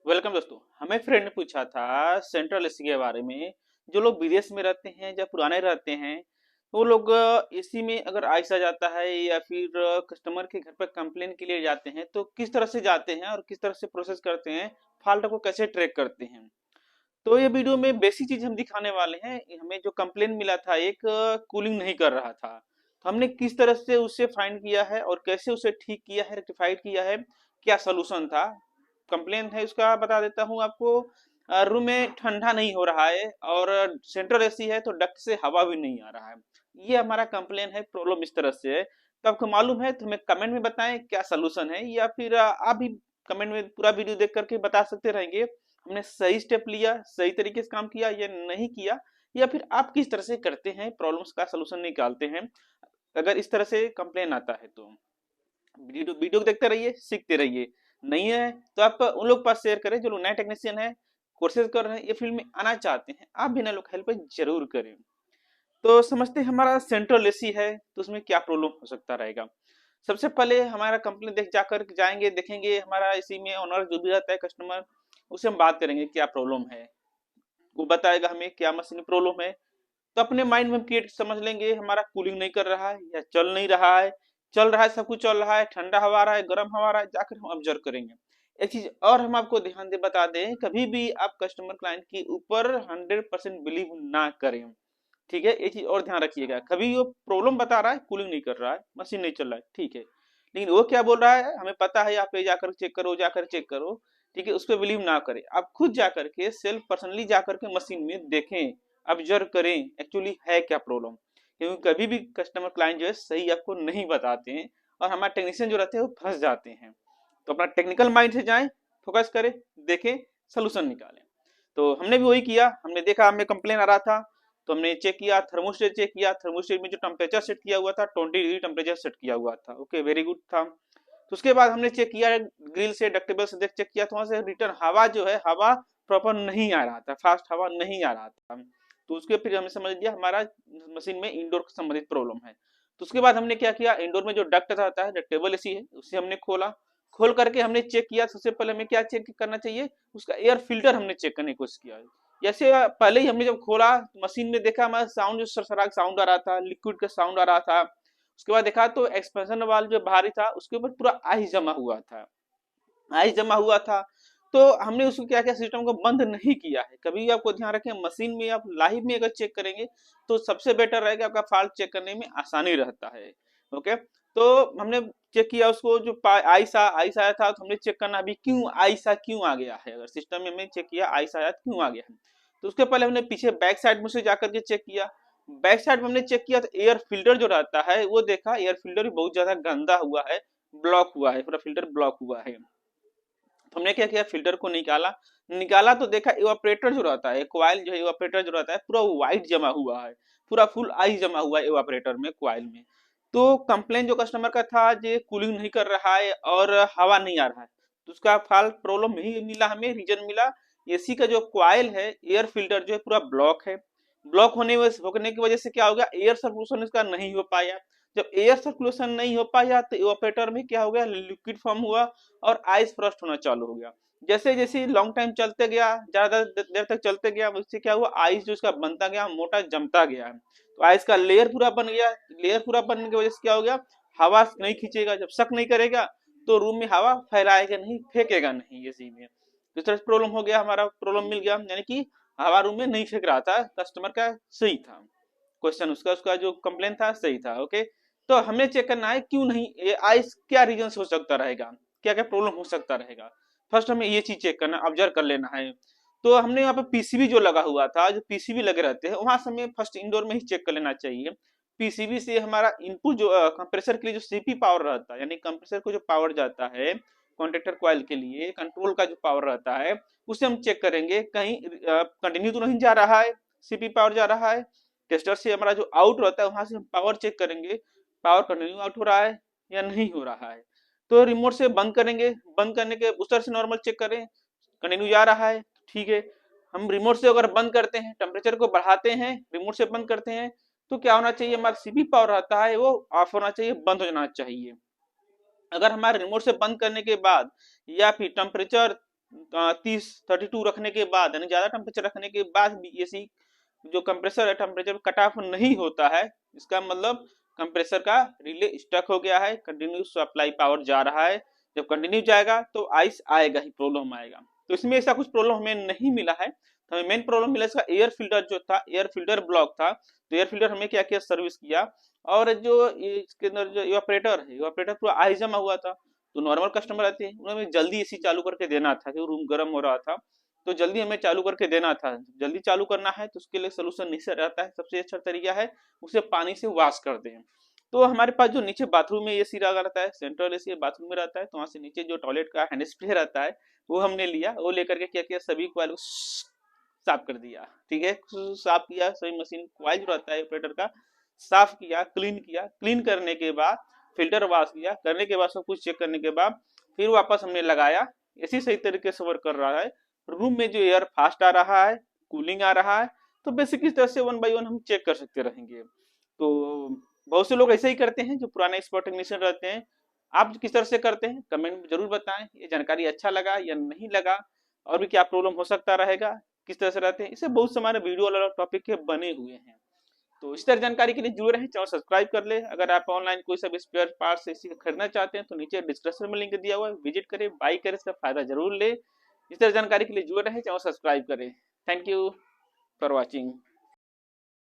Welcome दोस्तों। हमें friend ने पूछा था सेंट्रल एसी के बारे में। जो लोग विदेश में रहते हैं या पुराने रहते हैं वो लोग एसी में अगर आइस आ जाता है या फिर कस्टमर के घर पर कंप्लेन के लिए जाते हैं तो किस तरह से जाते हैं और किस तरह से प्रोसेस करते हैं, फॉल्ट को कैसे ट्रैक करते हैं। तो ये वीडियो में बेसिक चीज हम दिखाने वाले हैं। हमें जो कंप्लेन मिला था, एक कूलिंग नहीं कर रहा था, तो हमने किस तरह से उसे फाइंड किया है और कैसे उसे ठीक किया है, रेक्टिफाइड किया है, क्या सोल्यूशन था। कंप्लेन है उसका बता देता हूँ आपको। रूम में ठंडा नहीं हो रहा है और सेंट्रल एसी है तो डक्ट से हवा भी नहीं आ रहा है। ये हमारा कंप्लेन है, प्रॉब्लम इस तरह से है। तो आपको मालूम है तो हमें कमेंट में बताएं क्या सोल्यूशन है, या फिर आप भी कमेंट में पूरा वीडियो देख करके बता सकते रहेंगे हमने सही स्टेप लिया, सही तरीके से काम किया या नहीं किया, या फिर आप किस तरह से करते हैं, प्रॉब्लम्स का सोल्यूशन निकालते हैं अगर इस तरह से कंप्लेन आता है। तो वीडियो वीडियो को देखते रहिए, सीखते रहिए। नहीं है तो आप उन लोग के पास शेयर करें जो लोग नए टेक्नीशियन है, कोर्सेज कर रहे हैं, ये फील्ड में आना चाहते हैं, आप भी नए लोग हेल्प जरूर करें। तो समझते हैं हमारा सेंट्रल एसी है तो उसमें क्या प्रॉब्लम हो सकता रहेगा। सबसे पहले हमारा कंप्लेन देख जाकर जाएंगे, देखेंगे हमारा इसी में ओनर जो भी रहता है कस्टमर, उससे हम बात करेंगे क्या प्रॉब्लम है। वो बताएगा हमें क्या मशीन प्रॉब्लम है। तो अपने माइंड में हम क्रिएट समझ लेंगे हमारा कूलिंग नहीं कर रहा है या चल नहीं रहा है। चल रहा है, सब कुछ चल रहा है, ठंडा हवा आ रहा है, गर्म हवा आ रहा है, जाकर हम ऑब्जर्व करेंगे। एक चीज और हम आपको ध्यान दे बता दें, कभी भी आप कस्टमर क्लाइंट के ऊपर 100% बिलीव ना करें। ठीक है, ये चीज और ध्यान रखिएगा। कभी वो प्रॉब्लम बता रहा है, कूलिंग नहीं कर रहा है, मशीन नहीं चल रहा है, ठीक है, लेकिन वो क्या बोल रहा है हमें पता है, आप ये जाकर चेक करो, जाकर चेक करो। ठीक है, उस पर बिलीव ना करें, आप खुद जाकर के सेल्फ पर्सनली जाकर के मशीन में देखें, ऑब्जर्व करें एक्चुअली है क्या प्रॉब्लम। क्योंकि कभी भी कस्टमर क्लाइंट जो है सही आपको नहीं बताते हैं और हमारे टेक्नीशियन जो रहते हैं वो फंस जाते हैं। तो अपना टेक्निकल माइंड से जाएं, फोकस करें, देखें, सोल्यूशन निकालें। तो हमने भी वही किया, हमने देखा हमें कंप्लेन आ रहा था तो हमने चेक किया, थर्मोस्टेट चेक किया। थर्मोस्टेट में जो टेम्परेचर सेट किया हुआ था 20 डिग्री टेम्परेचर सेट किया हुआ था, ओके वेरी गुड था। तो उसके बाद हमने चेक किया ग्रिल से, डक्टेबल से देख चेक किया तो वहां से रिटर्न हवा जो है, हवा प्रॉपर नहीं आ रहा था, फास्ट हवा नहीं आ रहा था। तो उसके फिर हमने समझ लिया हमारा मशीन में इंडोर संबंधित प्रॉब्लम है। तो उसके बाद हमने क्या किया, इंडोर में जो डक्ट रहता है, डक्टेबल एसी है, उसे हमने खोला। खोल करके हमने चेक किया, सबसे पहले हमें क्या चेक करना चाहिए, उसका एयर फिल्टर हमने चेक करने की कोशिश किया। जैसे पहले ही हमने जब खोला मशीन में देखा हमारा साउंड जो सरसराक साउंड आ रहा था, लिक्विड का साउंड आ रहा था। उसके बाद देखा तो एक्सपेंशन वाल्व जो बाहरी था उसके ऊपर पूरा आइस जमा हुआ था, आइस जमा हुआ था। तो हमने उसको क्या किया, सिस्टम को बंद नहीं किया है। कभी आपको ध्यान रखें, मशीन में आप लाइव में अगर चेक करेंगे तो सबसे बेटर रहेगा, आपका फॉल्ट चेक करने में आसानी रहता है। ओके, तो हमने चेक किया उसको, जो आइस आया था तो हमने चेक करना अभी क्यों आइसा क्यों आ गया है। अगर सिस्टम में हमने चेक किया आइस आया क्यों आ गया है, तो उसके पहले हमने पीछे बैक साइड में से जाकर के चेक किया। बैक साइड में हमने चेक किया तो एयर फिल्टर जो रहता है वो देखा, एयर फिल्टर भी बहुत ज्यादा गंदा हुआ है, ब्लॉक हुआ है, पूरा फिल्टर ब्लॉक हुआ है। तो हमने क्या किया, फिल्टर को निकाला। निकाला तो देखा इवापोरेटर जो रहता है, कॉइल जो है, इवापोरेटर जो रहता है पूरा व्हाइट जमा हुआ है, पूरा फुल आइस जमा हुआ है इवापोरेटर में, कॉइल में। तो कंप्लेन जो कस्टमर का था, ये कूलिंग नहीं कर रहा है और हवा नहीं आ रहा है, तो उसका फॉल्ट प्रॉब्लम ही मिला, हमें रीजन मिला एसी का जो कॉइल है, एयर फिल्टर जो है पूरा ब्लॉक है। ब्लॉक होने की वजह से क्या हो गया, एयर सर्कुलेशन इसका नहीं हो पाया। जब एयर सर्कुलेशन नहीं हो पाया तो इवापोरेटर में क्या हो गया, लिक्विड फॉर्म हुआ और आइस फ्रस्ट होना चालू हो गया। जैसे जैसे लॉन्ग टाइम चलते गया, ज्यादा देर तक चलते गया, उससे क्या हुआ, आइस जो इसका बनता गया, मोटा जमता गया। तो आइस का लेयर पूरा बन गया। लेयर पूरा बनने की वजह से क्या हो गया, हवा नहीं खींचेगा, जब सक नहीं करेगा तो रूम में हवा फैलाएगा नहीं, फेंकेगा नहीं एसी में। तो इस तरह से प्रॉब्लम हो गया, हमारा प्रॉब्लम मिल गया, यानी कि हवा रूम में नहीं फेंक रहा था, कस्टमर का सही था क्वेश्चन, उसका उसका जो कंप्लेन था सही था। ओके, तो हमें चेक करना है क्यों नहीं, ये आइस क्या रीजन हो सकता रहेगा, क्या क्या प्रॉब्लम हो सकता रहेगा। फर्स्ट हमें ये चीज चेक करना, ऑब्जर्व कर लेना है। तो हमने यहाँ पे पीसीबी जो लगा हुआ था, जो पीसीबी लगे रहते हैं वहां से हमें फर्स्ट इंडोर में ही चेक कर लेना चाहिए। पीसीबी से हमारा इनपुट जो कंप्रेसर के लिए जो सीपी पावर रहता है, यानी कंप्रेसर को जो पावर जाता है कॉन्ट्रेक्टर कॉइल के लिए, कंट्रोल का जो पावर रहता है, उसे हम चेक करेंगे कहीं कंटिन्यू तो नहीं जा रहा है, सीपी पावर जा रहा है। टेस्टर से हमारा जो आउट रहता है वहां से हम पावर चेक करेंगे, पावर कंटिन्यू आउट हो रहा है या नहीं हो रहा है। तो रिमोट से बंद करेंगे, बंद करने के उस तरह से नॉर्मल चेक करें, कंटिन्यू जा रहा है, ठीक है। हम रिमोट से अगर बंद करते हैं, टेम्परेचर को बढ़ाते हैं, रिमोट से बंद करते हैं, तो क्या होना चाहिए, हमारा सीपी पावर रहता है वो ऑफ होना चाहिए, बंद हो जाना चाहिए। अगर हमारे रिमोट से बंद करने के बाद या फिर टेम्परेचर 30-32 रखने के बाद, यानी ज्यादा टेम्परेचर रखने के बाद भी एसी जो कंप्रेसर है टेम्परेचर कट ऑफ नहीं होता है, इसका मतलब कंप्रेसर का रिले स्टक हो गया है, कंटिन्यू सप्लाई पावर जा रहा है। जब कंटिन्यू जाएगा तो आइस आएगा ही, प्रॉब्लम आएगा। तो इसमें ऐसा कुछ प्रॉब्लम हमें नहीं मिला है। तो हमें मेन प्रॉब्लम मिला इसका एयर फिल्टर जो था, एयर फिल्टर ब्लॉक था। तो एयर फिल्टर हमें क्या किया, सर्विस किया। और जो इसके अंदर जो इवापरेटर है, इवापरेटर पूरा आइस जमा हुआ था। तो नॉर्मल कस्टमर आते हैं, उन्हें जल्दी एसी चालू करके देना था, क्योंकि रूम गर्म हो रहा था। तो जल्दी हमें चालू करके देना था। जल्दी चालू करना है तो उसके लिए सोल्यूशन नहीं रहता है, सबसे अच्छा तरीका है उसे पानी से वॉश कर दें। तो हमारे पास जो नीचे बाथरूम में एसी लगा रहता है, सेंट्रल एसी बाथरूम में रहता है, तो वहां से नीचे जो टॉयलेट का हैंड स्प्रे रहता है वो हमने लिया। वो लेकर के क्या किया, सभी कॉइल को साफ कर दिया। ठीक है, साफ किया, सभी मशीन कॉइल जो रहता है ऑपरेटर का साफ किया, क्लीन किया। क्लीन करने के बाद फिल्टर वॉश किया, करने के बाद सब कुछ चेक करने के बाद फिर वापस हमने लगाया। एसी सही तरीके से वर्क कर रहा है, रूम में जो एयर फास्ट आ रहा है, कूलिंग आ रहा है। तो बेसिक इस तरह से 1 बाय 1 हम चेक कर सकते रहेंगे। तो बहुत से लोग ऐसे ही करते हैं जो पुराने एक्सपर्ट टेक्नीशियन रहते हैं। आप किस तरह से करते हैं कमेंट में जरूर बताएं। ये जानकारी अच्छा लगा या नहीं लगा, और भी क्या प्रॉब्लम हो सकता रहेगा, किस तरह से रहते हैं, इससे बहुत से हमारे वीडियो अलग अलग टॉपिक के बने हुए हैं। तो इस तरह जानकारी के लिए जुड़े रहें, चैनल सब्सक्राइब कर ले। अगर आप ऑनलाइन कोई सब स्पेयर पार्ट्स इसी का खरीदना चाहते हैं तो नीचे डिस्क्रिप्शन में लिंक दिया हुआ है, विजिट करें, बाई करें, इसका फायदा जरूर ले। इस तरह जानकारी के लिए जुड़े रहें, चैनल सब्सक्राइब करें। Thank you for watching.